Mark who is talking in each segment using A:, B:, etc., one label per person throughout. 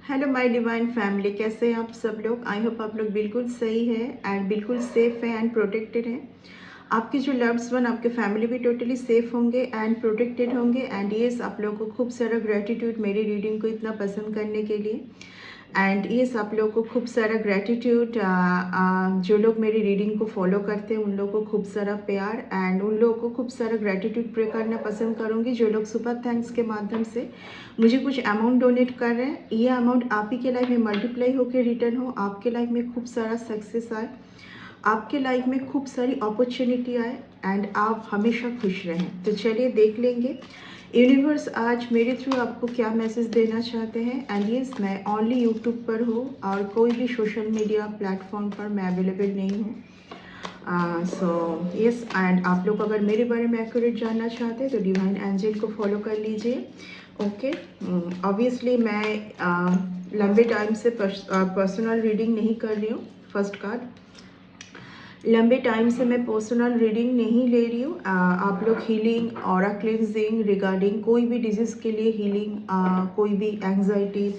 A: Hello my divine family, कैसे हैं आप सब लोग। आई होप आप लोग बिल्कुल सही है एंड बिल्कुल सेफ है एंड प्रोटेक्टेड है। आपके जो लव्ड वन, आपके फैमिली भी टोटली सेफ होंगे एंड प्रोटेक्टेड होंगे। एंड येस, आप लोगों को खूब सारा ग्रेटिट्यूड मेरी रीडिंग को इतना पसंद करने के लिए। एंड येस, आप लोगों को खूब सारा ग्रेटिट्यूड। जो लोग मेरी रीडिंग को फॉलो करते हैं उन लोगों को खूब सारा प्यार एंड उन लोगों को खूब सारा ग्रेटिट्यूड प्रे करना पसंद करूँगी। जो लोग सुपर थैंक्स के माध्यम से मुझे कुछ अमाउंट डोनेट कर रहे हैं, ये अमाउंट आप ही के लाइफ में मल्टीप्लाई होकर रिटर्न हो, आपके लाइफ में खूब सारा सक्सेस आए, आपके लाइफ में खूब सारी अपॉर्चुनिटी आए एंड आप हमेशा खुश रहें। तो चलिए देख लेंगे यूनिवर्स आज मेरे थ्रू आपको क्या मैसेज देना चाहते हैं। एंड यस, मैं ओनली यूट्यूब पर हूँ और कोई भी सोशल मीडिया प्लेटफॉर्म पर मैं अवेलेबल नहीं हूँ। सो यस, एंड आप लोग अगर मेरे बारे में एक्यूरेट जानना चाहते हैं तो डिवाइन एंजल को फॉलो कर लीजिए। ओके, ऑब्वियसली मैं लंबे टाइम से पर्सनल रीडिंग नहीं कर रही हूँ। फर्स्ट कार्ड, लंबे टाइम से मैं पर्सनल रीडिंग नहीं ले रही हूँ। आप लोग हीलिंग और क्लिनजिंग रिगार्डिंग कोई भी डिजीज़ के लिए हीलिंग, कोई भी एंग्जाइटी,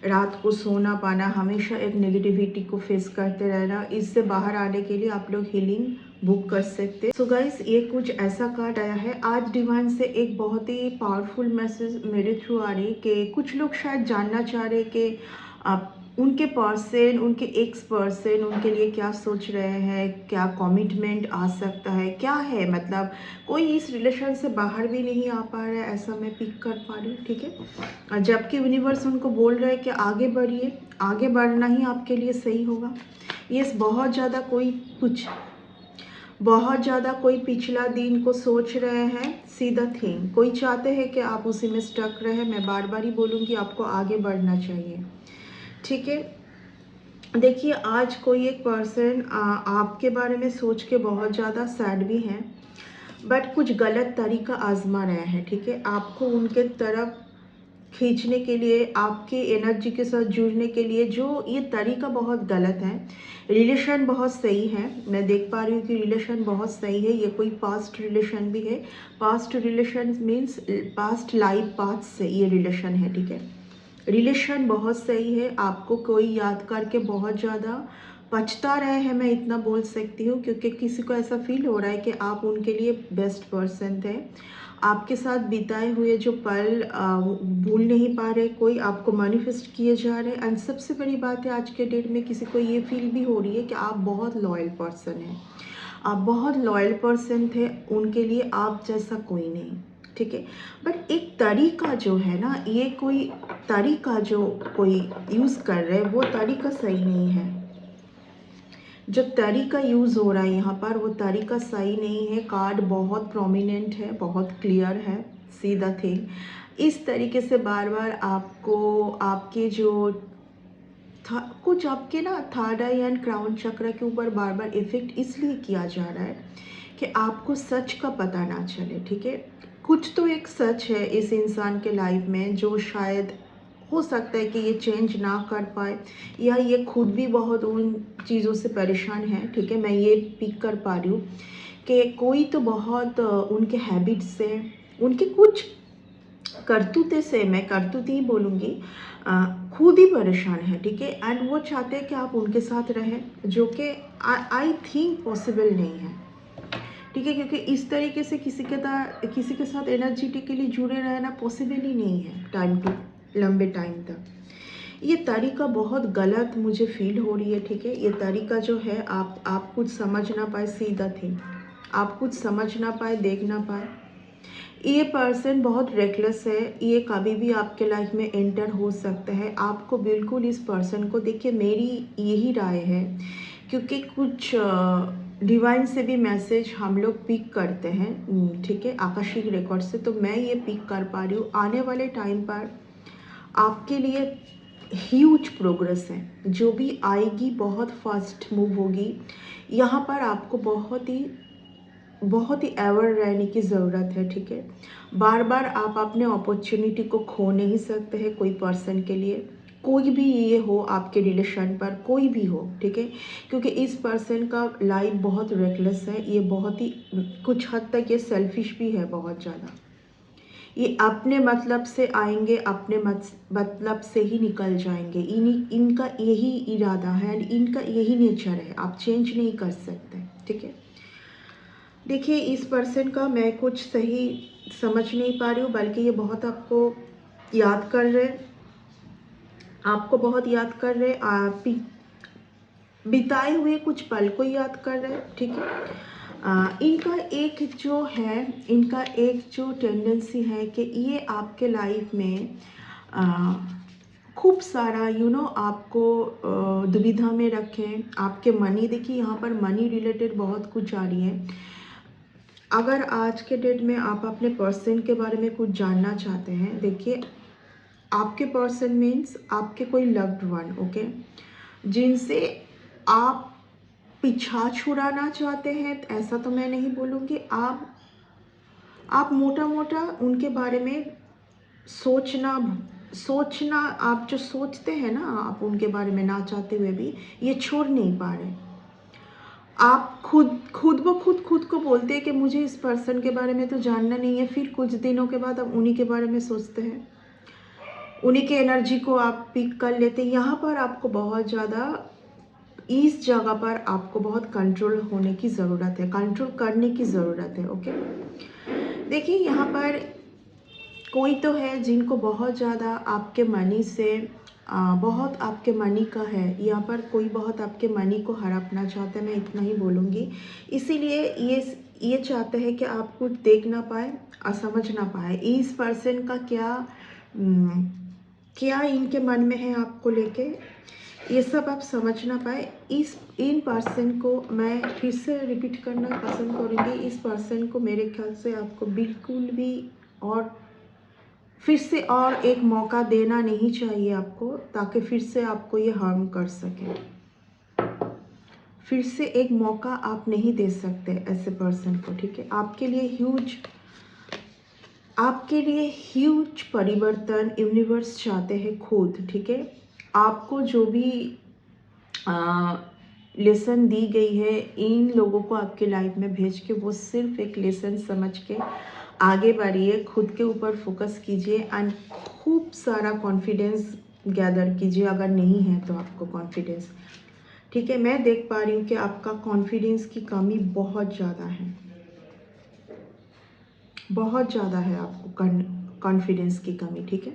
A: रात को सोना पाना, हमेशा एक नेगेटिविटी को फेस करते रहना, इससे बाहर आने के लिए आप लोग हीलिंग बुक कर सकते हैं। सो गाइस, ये कुछ ऐसा कार्ड आया है आज डिवाइन से। एक बहुत ही पावरफुल मैसेज मेरे थ्रू आ रही है कि कुछ लोग शायद जानना चाह रहे कि आप उनके पर्सन, उनके एक्स पर्सन उनके लिए क्या सोच रहे हैं, क्या कमिटमेंट आ सकता है, क्या है, मतलब कोई इस रिलेशन से बाहर भी नहीं आ पा रहा है, ऐसा मैं पिक कर पा रही हूँ। ठीक है, जबकि यूनिवर्स उनको बोल रहा है कि आगे बढ़िए, आगे बढ़ना ही आपके लिए सही होगा। यस, बहुत ज़्यादा कोई पिछला दिन को सोच रहे हैं, सीधा थिंग कोई चाहते हैं कि आप उसी में स्टक रहे। मैं बार बार ही बोलूँगी, आपको आगे बढ़ना चाहिए। ठीक है, देखिए आज कोई एक पर्सन आपके बारे में सोच के बहुत ज़्यादा सैड भी हैं, बट कुछ गलत तरीका आजमा रहे हैं। ठीक है, आपको उनके तरफ खींचने के लिए, आपके एनर्जी के साथ जुड़ने के लिए जो ये तरीका बहुत गलत है। रिलेशन बहुत सही है, मैं देख पा रही हूँ कि रिलेशन बहुत सही है। ये कोई पास्ट रिलेशन भी है। Past relation means past life path से ये रिलेशन है। ठीक है, रिलेशन बहुत सही है। आपको कोई याद करके बहुत ज़्यादा पछता रहे हैं, मैं इतना बोल सकती हूँ, क्योंकि किसी को ऐसा फील हो रहा है कि आप उनके लिए बेस्ट पर्सन थे। आपके साथ बिताए हुए जो पल भूल नहीं पा रहे, कोई आपको मैनिफेस्ट किए जा रहे हैं। एंड सबसे बड़ी बात है, आज के डेट में किसी को ये फील भी हो रही है कि आप बहुत लॉयल पर्सन हैं, आप बहुत लॉयल पर्सन थे उनके लिए, आप जैसा कोई नहीं। ठीक है, बट एक तरीका जो है ना, ये कोई तरीका जो कोई यूज़ कर रहे हैं वो तरीका सही नहीं है। जो तरीका यूज़ हो रहा है यहाँ पर वो तरीका सही नहीं है। कार्ड बहुत प्रोमिनेंट है, बहुत क्लियर है, सीधा थिंग। इस तरीके से बार बार आपको आपके जो कुछ आपके ना थर्ड आई एंड क्राउन चक्र के ऊपर बार बार इफेक्ट इसलिए किया जा रहा है कि आपको सच का पता ना चले। ठीक है, कुछ तो एक सच है इस इंसान के लाइफ में जो शायद हो सकता है कि ये चेंज ना कर पाए, या ये खुद भी बहुत उन चीज़ों से परेशान है। ठीक है, मैं ये पिक कर पा रही हूँ कि कोई तो बहुत उनके हैबिट्स से, उनके कुछ करतूते से, मैं करतूत ही बोलूँगी, खुद ही परेशान है। ठीक है, एंड वो चाहते हैं कि आप उनके साथ रहें, जो कि आई थिंक पॉसिबल नहीं है। ठीक है, क्योंकि इस तरीके से किसी के साथ एनर्जेटिकली जुड़े रहना पॉसिबल ही नहीं है टाइम टू लंबे टाइम तक। ये तरीका बहुत गलत मुझे फील हो रही है। ठीक है, ये तरीका जो है, आप कुछ समझ ना पाए, सीधा थिंग आप कुछ समझ ना पाए, देख ना पाए। ये पर्सन बहुत रेकलेस है, ये कभी भी आपके लाइफ में एंटर हो सकता है। आपको बिल्कुल इस पर्सन को, देखिए मेरी यही राय है, क्योंकि कुछ डिवाइन से भी मैसेज हम लोग पिक करते हैं। ठीक है, आकाशिक रिकॉर्ड से, तो मैं ये पिक कर पा रही हूँ आने वाले टाइम पर आपके लिए ह्यूज प्रोग्रेस है। जो भी आएगी बहुत फास्ट मूव होगी। यहाँ पर आपको बहुत ही एवर रहने की ज़रूरत है। ठीक है, बार बार आप अपने अपॉर्चुनिटी को खो नहीं सकते हैं कोई पर्सन के लिए, कोई भी ये हो आपके रिलेशन पर, कोई भी हो। ठीक है, क्योंकि इस पर्सन का लाइफ बहुत रेकलेस है, ये बहुत ही कुछ हद तक ये सेल्फिश भी है बहुत ज़्यादा। ये अपने मतलब से आएंगे, अपने मतलब से ही निकल जाएंगे। इनका यही इरादा है एंड इनका यही नेचर है, आप चेंज नहीं कर सकते। ठीक है, देखिए इस पर्सन का मैं कुछ सही समझ नहीं पा रही हूँ, बल्कि ये बहुत आपको याद कर रहे, आपको बहुत याद कर रहे, आप बिताए हुए कुछ पल को याद कर रहे। ठीक है, इनका एक जो टेंडेंसी है कि ये आपके लाइफ में खूब सारा आपको दुविधा में रखें। आपके मनी, देखिए यहाँ पर मनी रिलेटेड बहुत कुछ आ रही है। अगर आज के डेट में आप अपने पर्सन के बारे में कुछ जानना चाहते हैं, देखिए आपके पर्सन मीन्स आपके कोई लव्ड वन, ओके, जिनसे आप पीछा छुड़ाना चाहते हैं, ऐसा तो मैं नहीं बोलूँगी। आप मोटा मोटा उनके बारे में सोचना आप जो सोचते हैं ना, आप उनके बारे में ना चाहते हुए भी ये छोड़ नहीं पा रहे। आप खुद को बोलते हैं कि मुझे इस पर्सन के बारे में तो जानना नहीं है, फिर कुछ दिनों के बाद आप उन्हीं के बारे में सोचते हैं, उन्हीं के एनर्जी को आप पिक कर लेते हैं। यहाँ पर आपको बहुत ज़्यादा, इस जगह पर आपको बहुत कंट्रोल होने की ज़रूरत है, कंट्रोल करने की ज़रूरत है। ओके, देखिए यहाँ पर कोई तो है जिनको बहुत ज़्यादा आपके मनी से बहुत आपके मनी का है, यहाँ पर कोई बहुत आपके मनी को हड़पना चाहता है, मैं इतना ही बोलूँगी। इसीलिए ये चाहते हैं कि आप कुछ देख ना पाए और समझ ना पाए इस पर्सन का क्या इनके मन में है आपको लेके, ये सब आप समझ ना पाए। इन पर्सन को मैं फिर से रिपीट करना पसंद करूँगी, इस पर्सन को मेरे ख्याल से आपको बिल्कुल भी और फिर से और एक मौका देना नहीं चाहिए आपको, ताकि फिर से आपको ये हार्म कर सके। फिर से एक मौका आप नहीं दे सकते ऐसे पर्सन को। ठीक है, आपके लिए ह्यूज परिवर्तन यूनिवर्स चाहते हैं खुद। ठीक है, आपको जो भी लेसन दी गई है इन लोगों को आपके लाइफ में भेज के, वो सिर्फ एक लेसन समझ के आगे बढ़िए, खुद के ऊपर फोकस कीजिए एंड खूब सारा कॉन्फिडेंस गैदर कीजिए। अगर नहीं है तो आपको कॉन्फिडेंस, ठीक है, मैं देख पा रही हूँ कि आपका कॉन्फिडेंस की कमी बहुत ज़्यादा है, बहुत ज़्यादा है आपको कॉन्फिडेंस की कमी। ठीक है,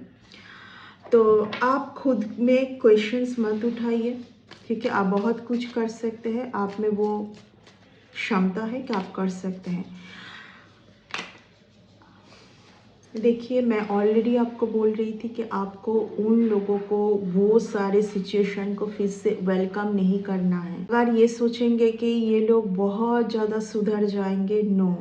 A: तो आप खुद में क्वेश्चंस मत उठाइए। ठीक है, आप बहुत कुछ कर सकते हैं, आप में वो क्षमता है कि आप कर सकते हैं। देखिए मैं ऑलरेडी आपको बोल रही थी कि आपको उन लोगों को, वो सारे सिचुएशन को फिर से वेलकम नहीं करना है। अगर ये सोचेंगे कि ये लोग बहुत ज़्यादा सुधर जाएंगे, नो,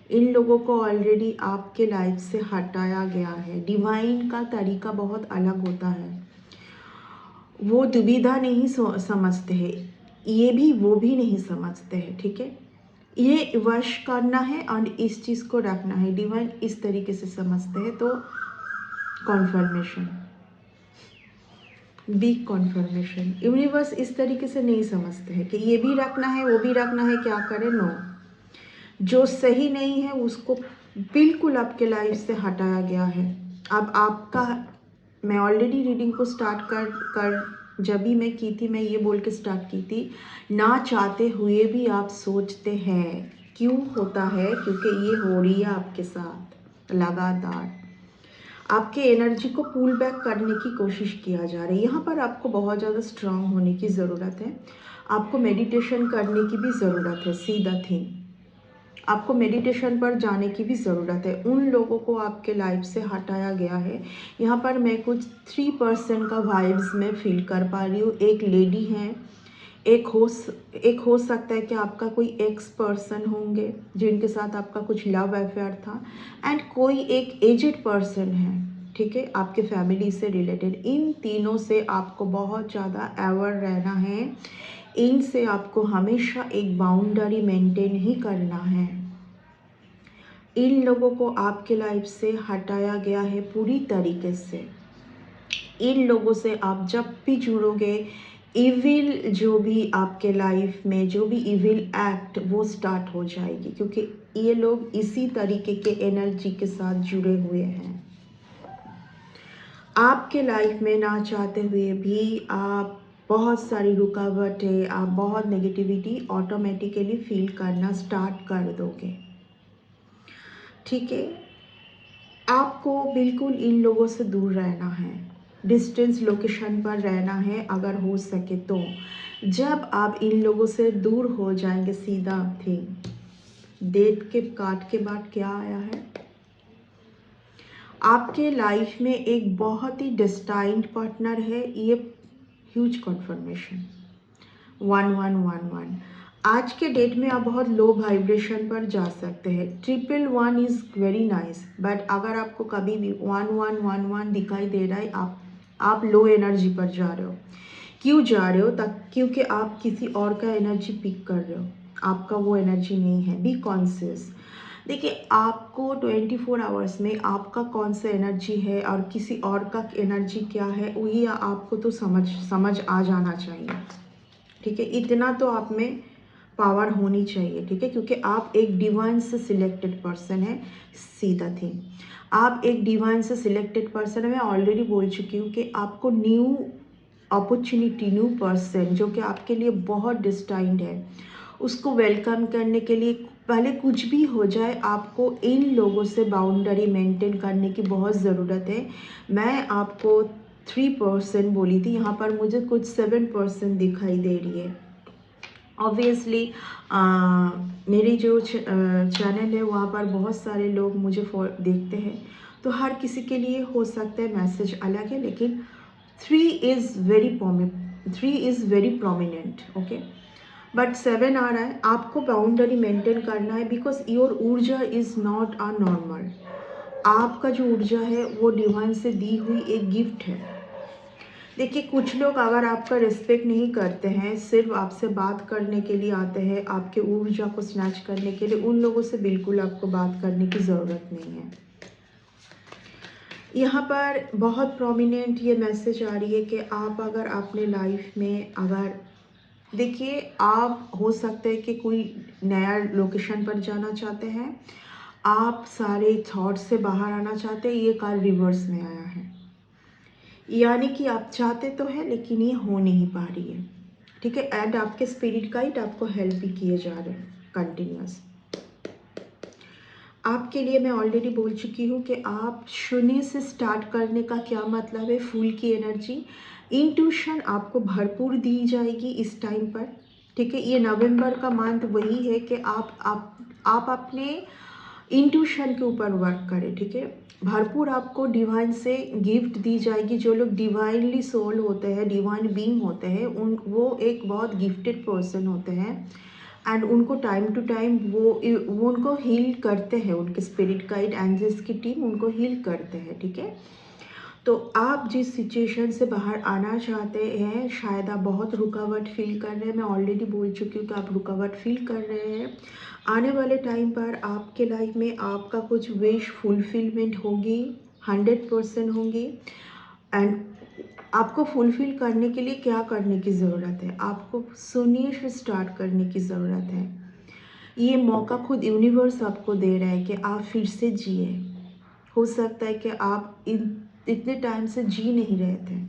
A: इन लोगों को ऑलरेडी आपके लाइफ से हटाया गया है। डिवाइन का तरीका बहुत अलग होता है, वो दुविधा नहीं समझते हैं, ये भी वो भी नहीं समझते हैं। ठीक है, ये वश करना है और इस चीज़ को रखना है, डिवाइन इस तरीके से समझते हैं। तो कॉन्फर्मेशन, बिग कॉन्फर्मेशन, यूनिवर्स इस तरीके से नहीं समझते हैं कि ये भी रखना है वो भी रखना है, क्या करें। नो, जो सही नहीं है उसको बिल्कुल आपके लाइफ से हटाया गया है। अब आपका, मैं ऑलरेडी रीडिंग को स्टार्ट कर जब भी मैं की थी, मैं ये बोल के स्टार्ट की थी, ना चाहते हुए भी आप सोचते हैं। क्यों होता है? क्योंकि ये हो रही है आपके साथ लगातार, आपके एनर्जी को पुल बैक करने की कोशिश किया जा रहा है। यहाँ पर आपको बहुत ज़्यादा स्ट्रांग होने की ज़रूरत है, आपको मेडिटेशन करने की भी ज़रूरत है। सी द थिंग, आपको मेडिटेशन पर जाने की भी ज़रूरत है। उन लोगों को आपके लाइफ से हटाया गया है। यहाँ पर मैं कुछ 3% का वाइब्स में फील कर पा रही हूँ। एक लेडी है, एक हो सकता है कि आपका कोई एक्स पर्सन होंगे जिनके साथ आपका कुछ लव अफेयर था, एंड कोई एक एजेड पर्सन है, ठीक है, आपके फैमिली से रिलेटेड। इन तीनों से आपको बहुत ज़्यादा अवेयर रहना है, इनसे आपको हमेशा एक बाउंड्री मेंटेन ही करना है। इन लोगों को आपके लाइफ से हटाया गया है पूरी तरीके से। इन लोगों से आप जब भी जुड़ोगे, इविल जो भी आपके लाइफ में जो भी इविल एक्ट वो स्टार्ट हो जाएगी, क्योंकि ये लोग इसी तरीके के एनर्जी के साथ जुड़े हुए हैं। आपके लाइफ में ना चाहते हुए भी आप बहुत सारी रुकावटें, आप बहुत नेगेटिविटी ऑटोमेटिकली फील करना स्टार्ट कर दोगे। ठीक है, आपको बिल्कुल इन लोगों से दूर रहना है, डिस्टेंस लोकेशन पर रहना है अगर हो सके तो। जब आप इन लोगों से दूर हो जाएंगे, सीधा थिंग, डेट के कार्ड के बाद क्या आया है, आपके लाइफ में एक बहुत ही डेस्टाइन्ड पार्टनर है। ये ह्यूज कन्फर्मेशन 1111। आज के डेट में आप बहुत लो वाइब्रेशन पर जा सकते हैं। 111 इज़ वेरी नाइस, बट अगर आपको कभी भी 1111 दिखाई दे रहा है, आप लो एनर्जी पर जा रहे हो। क्यों जा रहे हो? तक क्योंकि आप किसी और का एनर्जी पिक कर रहे हो, आपका वो एनर्जी नहीं है। Be conscious. देखिए, आपको 24 आवर्स में आपका कौन सा एनर्जी है और किसी और का एनर्जी क्या है, वही आपको तो समझ आ जाना चाहिए। ठीक है, इतना तो आप में पावर होनी चाहिए। ठीक है, क्योंकि आप एक डिवाइन से सिलेक्टेड पर्सन है। सीधा थिंग, आप एक डिवाइन से सिलेक्टेड पर्सन है। मैं ऑलरेडी बोल चुकी हूँ कि आपको न्यू अपॉर्चुनिटी, न्यू पर्सन जो कि आपके लिए बहुत डिस्टाइंड है, उसको वेलकम करने के लिए पहले कुछ भी हो जाए, आपको इन लोगों से बाउंड्री मेंटेन करने की बहुत ज़रूरत है। मैं आपको 3% बोली थी, यहाँ पर मुझे कुछ 7% दिखाई दे रही है। ऑब्वियसली मेरी जो चैनल है वहाँ पर बहुत सारे लोग मुझे देखते हैं, तो हर किसी के लिए हो सकता है मैसेज अलग है, लेकिन 3 is very prominent. Okay, but 7 आ रहा है। आपको बाउंड्री मेंटेन करना है, बिकॉज योर ऊर्जा इज़ नॉट अ नॉर्मल। आपका जो ऊर्जा है वो डिवाइन से दी हुई एक गिफ्ट है। देखिए, कुछ लोग अगर आपका रिस्पेक्ट नहीं करते हैं, सिर्फ आपसे बात करने के लिए आते हैं, आपके ऊर्जा को स्नैच करने के लिए, उन लोगों से बिल्कुल आपको बात करने की ज़रूरत नहीं है। यहाँ पर बहुत प्रोमिनेंट ये मैसेज आ रही है कि आप अगर अपने लाइफ में अगर देखिए, आप हो सकता है कि कोई नया लोकेशन पर जाना चाहते हैं, आप सारे थॉट से बाहर आना चाहते हैं। ये कार्ड रिवर्स में आया है, यानी कि आप चाहते तो हैं लेकिन ये हो नहीं पा रही है। ठीक है, एंड आपके स्पिरिट गाइड आपको हेल्प भी किए जा रहे हैं कंटिन्यूस। आपके लिए मैं ऑलरेडी बोल चुकी हूँ कि आप शून्य से स्टार्ट करने का क्या मतलब है। फूल की एनर्जी, इंट्यूशन आपको भरपूर दी जाएगी इस टाइम पर। ठीक है, ये नवंबर का मंथ वही है कि आप अपने इंट्यूशन के ऊपर वर्क करें। ठीक है, भरपूर आपको डिवाइन से गिफ्ट दी जाएगी। जो लोग डिवाइनली सोल होते हैं, डिवाइन बीइंग होते हैं, वो एक बहुत गिफ्टेड पर्सन होते हैं, एंड उनको टाइम टू टाइम वो उनको हील करते हैं। उनके स्पिरिट गाइड एंजल्स की टीम उनको हील करते हैं। ठीक है, तो आप जिस सिचुएशन से बाहर आना चाहते हैं, शायद आप बहुत रुकावट फील कर रहे हैं। मैं ऑलरेडी बोल चुकी हूँ कि आप रुकावट फील कर रहे हैं। आने वाले टाइम पर आपके लाइफ में आपका कुछ विश फुलफिलमेंट होगी, 100% होंगी। एंड आपको फुलफिल करने के लिए क्या करने की ज़रूरत है? आपको शून्य से स्टार्ट करने की ज़रूरत है। ये मौका खुद यूनिवर्स आपको दे रहा है कि आप फिर से जिए। हो सकता है कि आप इतने टाइम से जी नहीं रहे थे,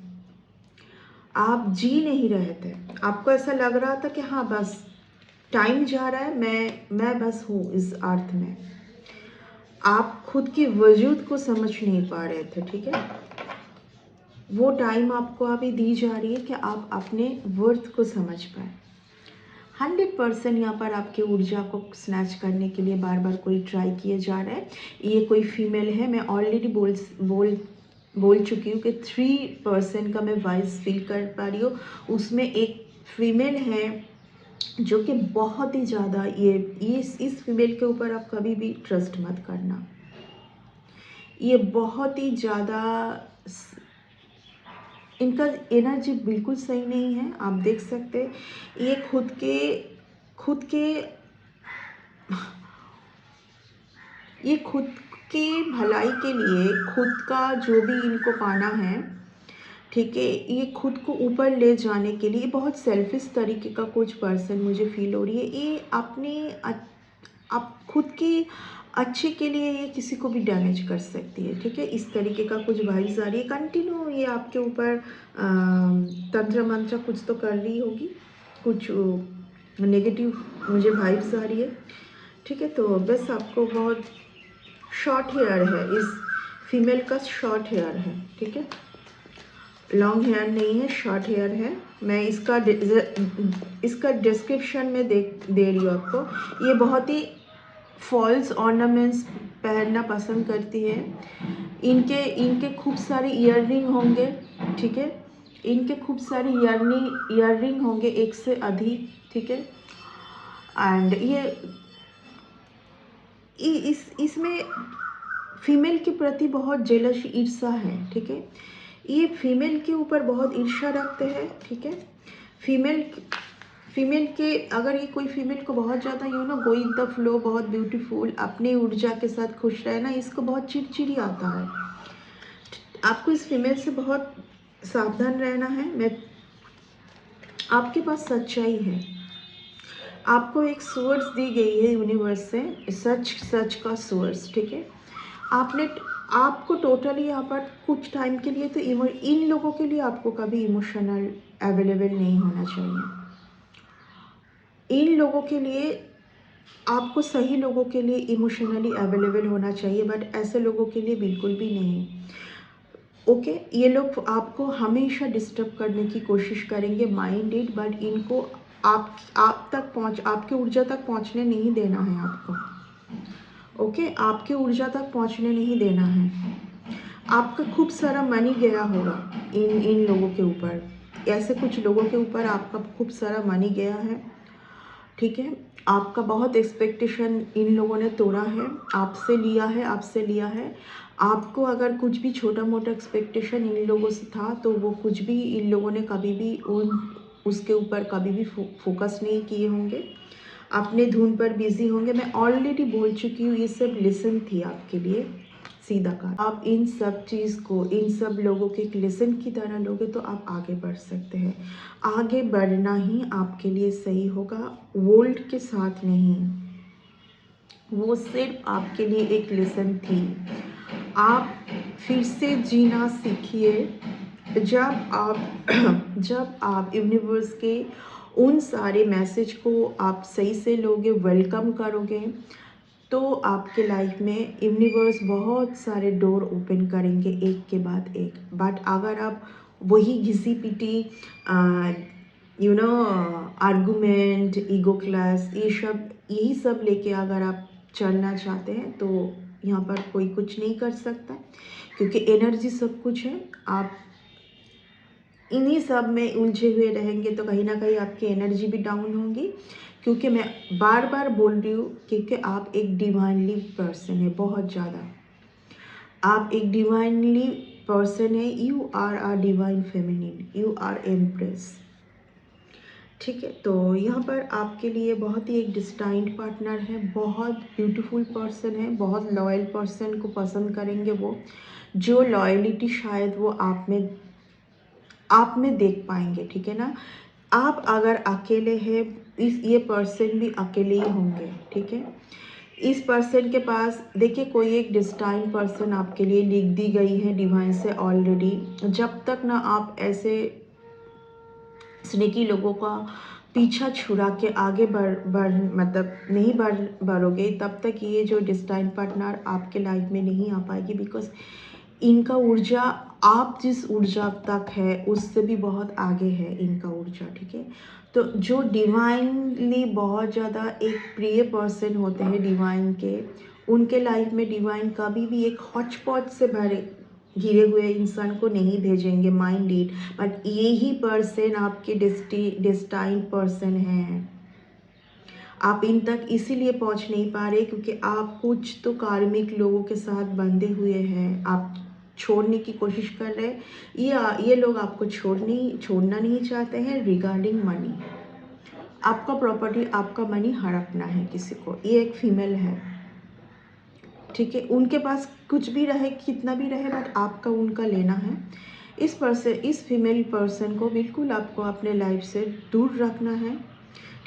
A: आप जी नहीं रहे थे, आपको ऐसा लग रहा था कि हाँ बस टाइम जा रहा है, मैं बस हूँ इस अर्थ में। आप खुद की वजूद को समझ नहीं पा रहे थे। ठीक है, वो टाइम आपको अभी दी जा रही है कि आप अपने वर्थ को समझ पाए। 100% यहाँ पर आपकी ऊर्जा को स्नैच करने के लिए बार बार कोई ट्राई किए जा रहा है। ये कोई फीमेल है। मैं ऑलरेडी बोल चुकी हूँ कि 3% का मैं वॉइस फील कर पा रही हूँ। उसमें एक फीमेल है जो कि बहुत ही ज़्यादा इस फीमेल के ऊपर आप कभी भी ट्रस्ट मत करना। ये बहुत ही ज़्यादा, इनका एनर्जी बिल्कुल सही नहीं है। आप देख सकते ये खुद के ये खुद के भलाई के लिए, खुद का जो भी इनको पाना है, ठीक है। ये खुद को ऊपर ले जाने के लिए बहुत सेल्फिश तरीके का कुछ पर्सन मुझे फील हो रही है। ये अपने आप खुद के अच्छे के लिए ये किसी को भी डैमेज कर सकती है, ठीक है। इस तरीके का कुछ वाइब्स आ रही है। कंटिन्यू ये आपके ऊपर तंत्र मंत्र कुछ तो कर रही होगी, कुछ नेगेटिव मुझे वाइब्स आ रही है, ठीक है। तो बस आपको बहुत शॉर्ट हेयर है, इस फीमेल का शॉर्ट हेयर है, ठीक है। लॉन्ग हेयर नहीं है, शॉर्ट हेयर है। मैं इसका डिस्क्रिप्शन में दे रही हूँ आपको। ये बहुत ही फॉल्स ऑर्नामेंट्स पहनना पसंद करती है। इनके इनके खूब सारे ईयररिंग होंगे, ठीक है। इनके खूब सारे ईयररिंग होंगे, एक से अधिक, ठीक है। एंड इसमें फीमेल के प्रति बहुत जेलस ईर्ष्या है, ठीक है। ये फीमेल के ऊपर बहुत ईर्ष्या रखते हैं, ठीक है। फीमेल के अगर ये कोई फीमेल को बहुत ज़्यादा गोइंग द फ्लो, बहुत ब्यूटीफुल, अपनी ऊर्जा के साथ खुश रहना, इसको बहुत चिड़चिड़ी आता है। आपको इस फीमेल से बहुत सावधान रहना है। मैं आपके पास सच्चाई है, आपको एक सोर्स दी गई है यूनिवर्स से, सच का सोर्स, ठीक है। आपको टोटली यहाँ पर कुछ टाइम के लिए तो इन लोगों के लिए आपको कभी इमोशनल अवेलेबल नहीं होना चाहिए। इन लोगों के लिए आपको सही लोगों के लिए इमोशनली अवेलेबल होना चाहिए, बट ऐसे लोगों के लिए बिल्कुल भी नहीं, ओके। ये लोग आपको हमेशा डिस्टर्ब करने की कोशिश करेंगे, माइंडेड, बट इनको आप तक आपके ऊर्जा तक पहुंचने नहीं देना है आपको, ओके। आपके ऊर्जा तक पहुंचने नहीं देना है। आपका खूब सारा मनी गया होगा इन लोगों के ऊपर, ऐसे कुछ लोगों के ऊपर आपका खूब सारा मनी गया है, ठीक है। आपका बहुत एक्सपेक्टेशन इन लोगों ने तोड़ा है, आपसे लिया है। आपको अगर कुछ भी छोटा मोटा एक्सपेक्टेशन इन लोगों से था, तो वो कुछ भी इन लोगों ने कभी भी उसके ऊपर कभी भी फोकस नहीं किए होंगे, अपने धुन पर बिजी होंगे। मैं ऑलरेडी बोल चुकी हूँ, ये सब लेसन थी आपके लिए, सीधा का। आप इन सब चीज़ को, इन सब लोगों के लेसन की तरह लोगे तो आप आगे बढ़ सकते हैं। आगे बढ़ना ही आपके लिए सही होगा, वर्ल्ड के साथ नहीं। वो सिर्फ आपके लिए एक लेसन थी। आप फिर से जीना सीखिए। जब आप यूनिवर्स के उन सारे मैसेज को आप सही से लोगे, वेलकम करोगे, तो आपके लाइफ में यूनिवर्स बहुत सारे डोर ओपन करेंगे एक के बाद एक। बट अगर आप वही घिसी पिटी आर्गूमेंट, ईगो क्लास, यही सब लेके अगर आप चलना चाहते हैं, तो यहाँ पर कोई कुछ नहीं कर सकता, क्योंकि एनर्जी सब कुछ है। आप इन्हीं सब में उलझे हुए रहेंगे तो कहीं ना कहीं आपकी एनर्जी भी डाउन होगी। क्योंकि मैं बार बार बोल रही हूँ, क्योंकि आप एक डिवाइनली पर्सन है, बहुत ज़्यादा आप एक डिवाइनली पर्सन है। You are a divine feminine, you are empress, ठीक है। तो यहाँ पर आपके लिए बहुत ही एक डिस्टाइंड पार्टनर है, बहुत ब्यूटीफुल पर्सन है, बहुत लॉयल पर्सन को पसंद करेंगे वो, जो लॉयलिटी शायद वो आप में देख पाएंगे, ठीक है ना। आप अगर अकेले हैं, ये पर्सन भी अकेले ही होंगे, ठीक है। इस पर्सन के पास देखिए कोई एक डिस्टाइन पर्सन आपके लिए लिख दी गई है डिवाइन से ऑलरेडी। जब तक ना आप ऐसे स्नेकी लोगों का पीछा छुड़ा के आगे नहीं बढ़ोगे, तब तक ये जो डिस्टाइन पार्टनर आपके लाइफ में नहीं आ पाएगी। बिकॉज इनका ऊर्जा आप जिस ऊर्जा तक है उससे भी बहुत आगे है इनका ऊर्जा, ठीक है। तो जो डिवाइनली बहुत ज़्यादा एक प्रिय पर्सन होते हैं डिवाइन के, उनके लाइफ में डिवाइन कभी भी एक हॉच पॉच से घिरे हुए इंसान को नहीं भेजेंगे, माइंडेड। बट यही पर्सन आपके डेस्टाइन पर्सन हैं। आप इन तक इसीलिए पहुंच नहीं पा रहे क्योंकि आप कुछ तो कार्मिक लोगों के साथ बंधे हुए हैं, आप छोड़ने की कोशिश कर रहे हैं। ये लोग आपको छोड़ना नहीं चाहते हैं रिगार्डिंग मनी। आपका प्रॉपर्टी, आपका मनी हड़पना है किसी को। ये एक फीमेल है, ठीक है। उनके पास कुछ भी रहे, कितना भी रहे, बट आपका उनका लेना है। इस फीमेल पर्सन को बिल्कुल आपको अपने लाइफ से दूर रखना है।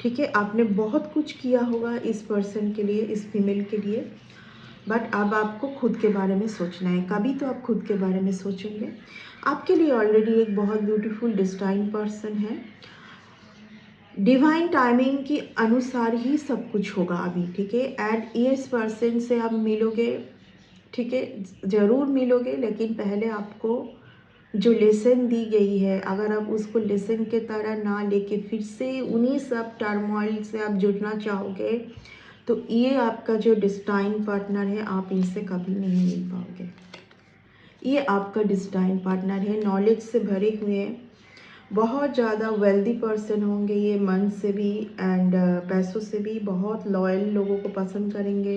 A: ठीक है, आपने बहुत कुछ किया होगा इस पर्सन के लिए, इस फीमेल के लिए, बट अब आपको खुद के बारे में सोचना है। कभी तो आप खुद के बारे में सोचेंगे। आपके लिए ऑलरेडी एक बहुत ब्यूटीफुल डिस्टाइन पर्सन है। डिवाइन टाइमिंग के अनुसार ही सब कुछ होगा अभी। ठीक है, एंड इस पर्सन से आप मिलोगे, ठीक है, ज़रूर मिलोगे, लेकिन पहले आपको जो लेसन दी गई है, अगर आप उसको लेसन के तरह ना लेके फिर से उन्हीं सब टर्मोइल से आप जुड़ना चाहोगे, तो ये आपका जो डिस्टाइन पार्टनर है, आप इनसे कभी नहीं मिल पाओगे। ये आपका डिस्टाइन पार्टनर है, नॉलेज से भरे हुए हैं, बहुत ज़्यादा वेल्दी पर्सन होंगे ये, मन से भी एंड पैसों से भी, बहुत लॉयल लोगों को पसंद करेंगे।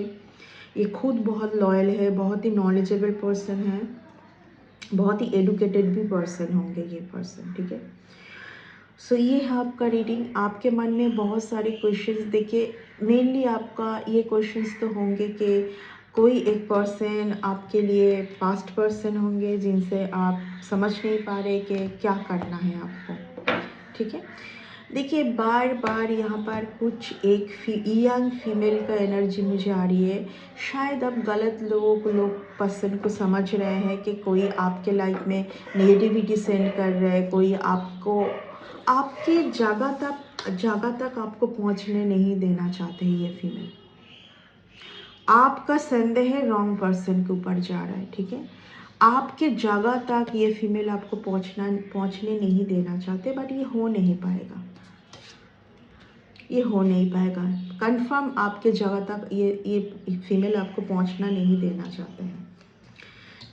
A: ये खुद बहुत लॉयल है, बहुत ही नॉलेजेबल पर्सन है, बहुत ही एडुकेटेड भी पर्सन होंगे ये पर्सन। ठीक है, सो ये है आपका रीडिंग। आपके मन में बहुत सारे क्वेश्चंस, देखिए मेनली आपका ये क्वेश्चंस तो होंगे कि कोई एक पर्सन आपके लिए पास्ट पर्सन होंगे जिनसे आप समझ नहीं पा रहे कि क्या करना है आपको। ठीक है, देखिए बार बार यहाँ पर कुछ एक यंग फीमेल का एनर्जी मुझे आ रही है। शायद अब गलत लोगों को, लोग पर्सन को समझ रहे हैं कि कोई आपके लाइफ में नेगेटिविटी सेंड कर रहा है, कोई आपको आपकी जगह तक आपको पहुँचने नहीं देना चाहते हैं ये फीमेल। आपका संदेह रॉन्ग पर्सन के ऊपर जा रहा है। ठीक है, आपके जगह तक ये फीमेल आपको पहुँचने नहीं देना चाहते, बट ये हो नहीं पाएगा, ये हो नहीं पाएगा। कंफर्म आपके जगह तक ये फीमेल आपको पहुंचना नहीं देना चाहते हैं।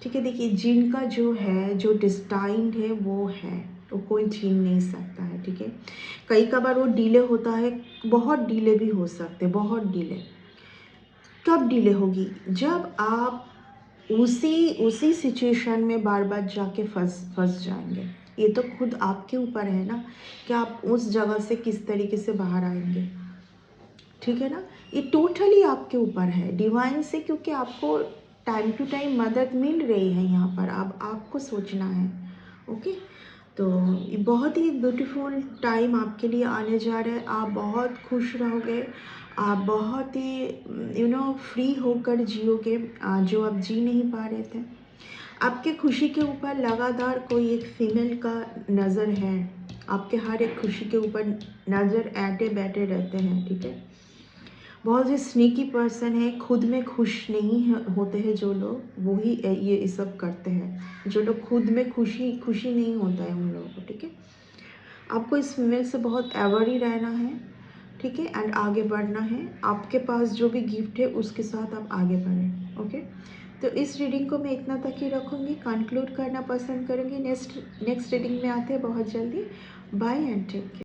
A: ठीक है, देखिए जिनका जो है, जो डिस्टाइंड है वो है, वो कोई छीन नहीं सकता है। ठीक है, कई बार वो डिले होता है, बहुत डिले भी हो सकते, बहुत डिले। कब डिले होगी? जब आप उसी सिचुएशन में बार बार जाके फंस जाएंगे। ये तो खुद आपके ऊपर है ना कि आप उस जगह से किस तरीके से बाहर आएंगे। ठीक है ना, ये टोटली आपके ऊपर है, डिवाइन से, क्योंकि आपको टाइम टू टाइम मदद मिल रही है यहाँ पर। अब आपको सोचना है। ओके, तो ये बहुत ही ब्यूटीफुल टाइम आपके लिए आने जा रहा है। आप बहुत खुश रहोगे, आप बहुत ही फ्री होकर जियोगे, जो आप जी नहीं पा रहे थे। आपके खुशी के ऊपर लगातार कोई एक फीमेल का नज़र है, आपके हर एक खुशी के ऊपर नज़र ऐंठे बैठे रहते हैं। ठीक है, बहुत ही स्नीकी पर्सन है, खुद में खुश नहीं होते हैं जो लोग, वही ये सब करते हैं। जो लोग खुद में खुशी नहीं होता है उन लोगों को। ठीक है, आपको इस फीमेल से बहुत एवर ही रहना है। ठीक है, एंड आगे बढ़ना है। आपके पास जो भी गिफ्ट है उसके साथ आप आगे बढ़ें। ओके, तो इस रीडिंग को मैं इतना तक ही रखूँगी, कंक्लूड करना पसंद करूँगी। नेक्स्ट रीडिंग में आते हैं बहुत जल्दी। Bye and take care.